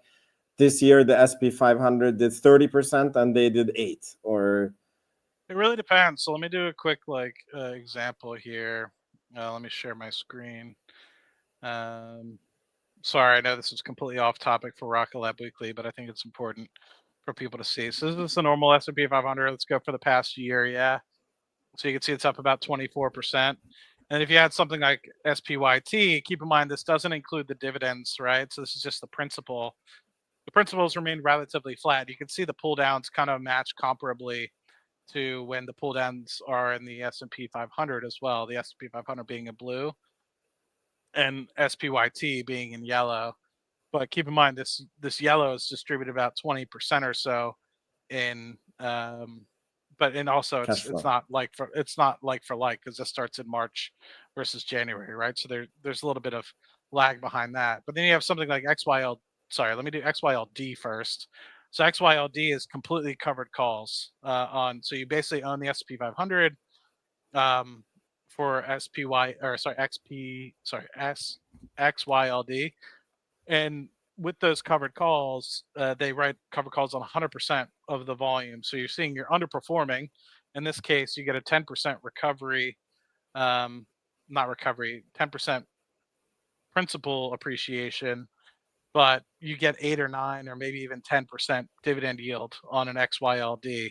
this year the S&P 500 did 30% and they did 8? Or it really depends. So let me do a quick example here. Let me share my screen. Sorry, I know this is completely off topic for Rocket Lab Weekly, but I think it's important for people to see. So this is the normal S&P 500. Let's go for the past year. Yeah. So you can see it's up about 24%. And if you had something like SPYT, keep in mind this doesn't include the dividends, right? So this is just the principal. The principals remain relatively flat. You can see the pull downs kind of match comparably to when the pull downs are in the S&P 500 as well. The S&P 500 being in blue and SPYT being in yellow. But keep in mind this yellow is distributed about 20% or so in but and also it's not like for like because this starts in March versus January, right? So there's a little bit of lag behind that. But then you have something like XYL. Sorry, let me do XYLD first. So XYLD is completely covered calls on. So you basically own the S&P 500 for SPY or sorry XP sorry S XYLD, and with those covered calls, they write covered calls on 100% of the volume. So you're seeing you're underperforming. In this case, you get a 10% recovery, not recovery, 10% principal appreciation, but you get 8 or 9 or maybe even 10% dividend yield on an XYLD.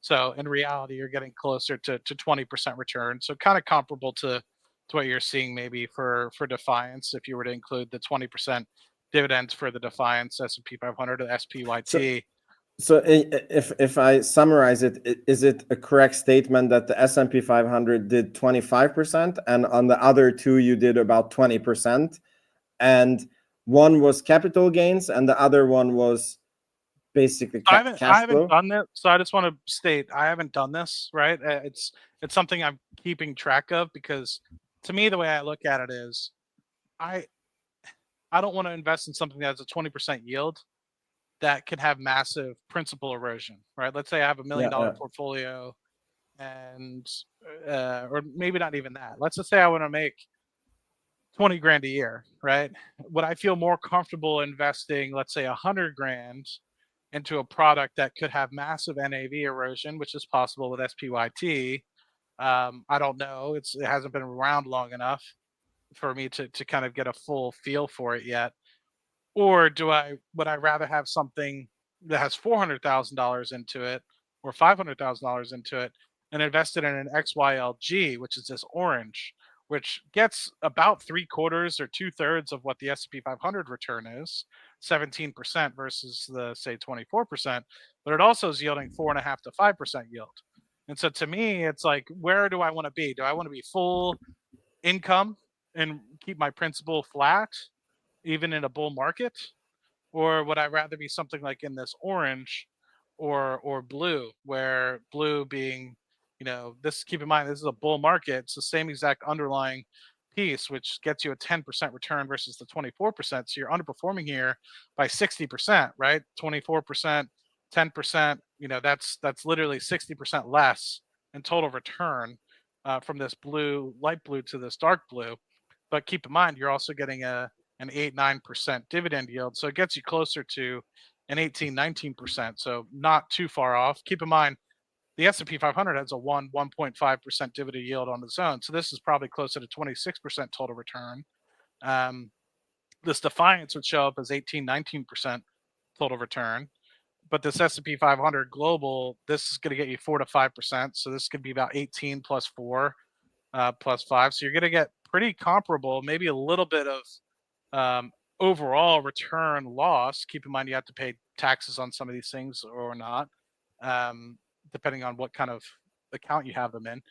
So in reality, you're getting closer to 20% return. So kind of comparable to what you're seeing maybe for Defiance if you were to include the 20% dividends for the Defiance S&P 500 or SPYT. So if I summarize it, is it a correct statement that the S&P 500 did 25% and on the other two you did about 20%, and one was capital gains and the other one was basically cash flow? I haven't done that, so I just want to state I haven't done this, right? It's something I'm keeping track of because to me the way I look at it is I don't want to invest in something that has a 20% yield that can have massive principal erosion, right? Let's say I have $1 million portfolio and or maybe not even that. Let's just say I want to make 20 grand a year, right? Would I feel more comfortable investing, let's say 100 grand into a product that could have massive NAV erosion, which is possible with SPYT? I don't know. It hasn't been around long enough for me to kind of get a full feel for it yet. Or would I rather have something that has $400,000 into it or $500,000 into it and invest it in an XYLG, which is this orange, which gets about 3/4 or 2/3 of what the S&P 500 return is, 17% versus the say 24%, but it also is yielding 4.5 to 5% yield. And so to me, it's like, where do I want to be? Do I want to be full income and keep my principal flat, even in a bull market? Or would I rather be something like in this orange or blue, where blue being, this, keep in mind, this is a bull market. It's the same exact underlying piece, which gets you a 10% return versus the 24%. So you're underperforming here by 60%, right? 24%, 10%, that's literally 60% less in total return from this blue, light blue to this dark blue. But keep in mind, you're also getting an 8-9% dividend yield. So it gets you closer to an 18-19%. So not too far off. Keep in mind, the S&P 500 has a 1.5% dividend yield on its own. So this is probably closer to 26% total return. This Defiance would show up as 18-19% total return. But this S&P 500 global, this is going to get you 4 to 5%. So this could be about 18 plus 4 plus 5. So you're going to get pretty comparable, maybe a little bit of overall return loss. Keep in mind, you have to pay taxes on some of these things or not, depending on what kind of account you have them in.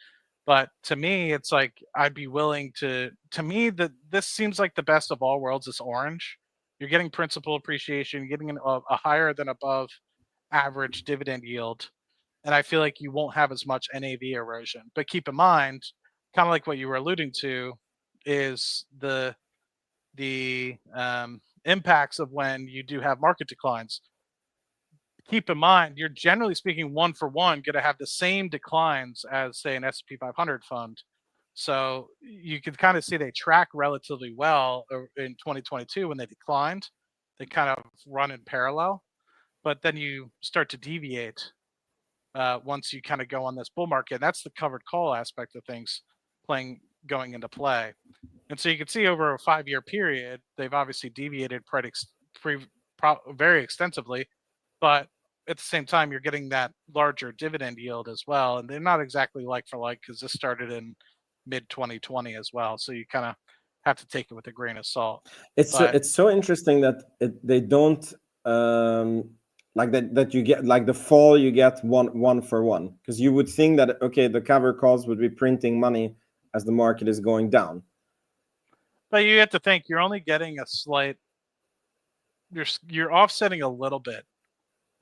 But to me, it's like, I'd be willing to me, that this seems like the best of all worlds is orange. You're getting principal appreciation, you're getting a higher than above average dividend yield. And I feel like you won't have as much NAV erosion. But keep in mind, kind of like what you were alluding to, is the impacts of when you do have market declines. Keep in mind, you're generally speaking, one for one, going to have the same declines as, say, an S&P 500 fund. So you can kind of see they track relatively well in 2022 when they declined. They kind of run in parallel, but then you start to deviate once you kind of go on this bull market. That's the covered call aspect of things going into play. And so you can see over a 5-year period, they've obviously deviated very extensively, but at the same time, you're getting that larger dividend yield as well. And they're not exactly like for like, because this started in mid 2020 as well. So you kind of have to take it with a grain of salt. It's so interesting that they don't like that you get like the fall, you get one for one, because you would think that, okay, the cover calls would be printing money as the market is going down. But you have to think, you're only getting a slight, you're offsetting a little bit.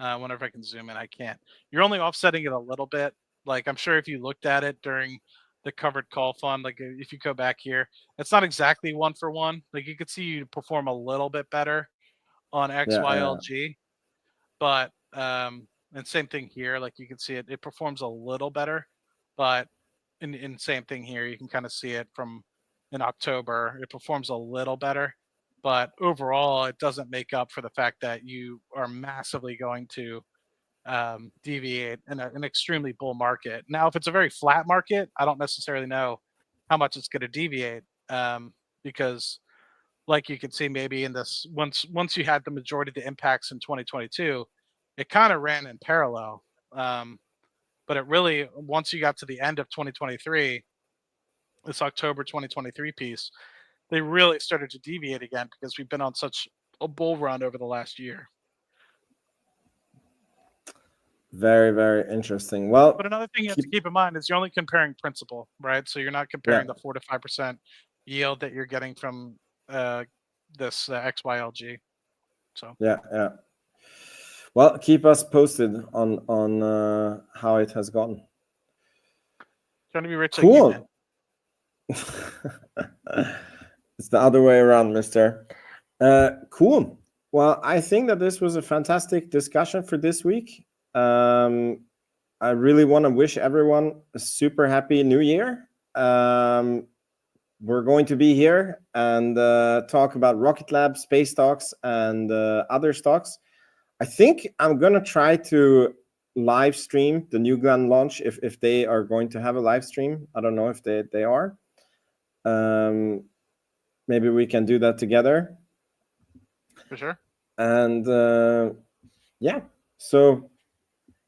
I wonder if I can zoom in. I can't. You're only offsetting it a little bit. Like, I'm sure if you looked at it during the covered call fund, like if you go back here, it's not exactly one for one. Like, you could see you perform a little bit better on XYLG, but and same thing here. Like, you can see it performs a little better, but in same thing here, you can kind of see it from in October, it performs a little better. But overall, it doesn't make up for the fact that you are massively going to deviate in an extremely bull market. Now, if it's a very flat market, I don't necessarily know how much it's going to deviate, because, like you can see, maybe in this, once you had the majority of the impacts in 2022, it kind of ran in parallel. But it really, once you got to the end of 2023, this October 2023 piece, they really started to deviate again, because we've been on such a bull run over the last year. Very, very interesting. Well, but another thing you have to keep in mind is you're only comparing principal, right? So you're not comparing the 4 to 5% yield that you're getting from this XYLG. So yeah. Well, keep us posted on how it has gone. Trying to be rich. Cool. Like you, It's the other way around, mister. Cool. Well, I think that this was a fantastic discussion for this week. I really want to wish everyone a super happy new year. We're going to be here and talk about Rocket Lab, space stocks, and other stocks. I think I'm going to try to live stream the New Glenn launch if they are going to have a live stream. I don't know if they are. Maybe we can do that together. For sure. And yeah, so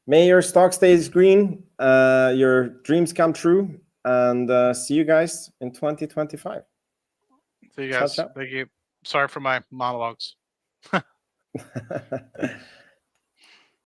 may your stock stays green, your dreams come true, and see you guys in 2025. See you guys. Ciao. Thank you. Sorry for my monologues.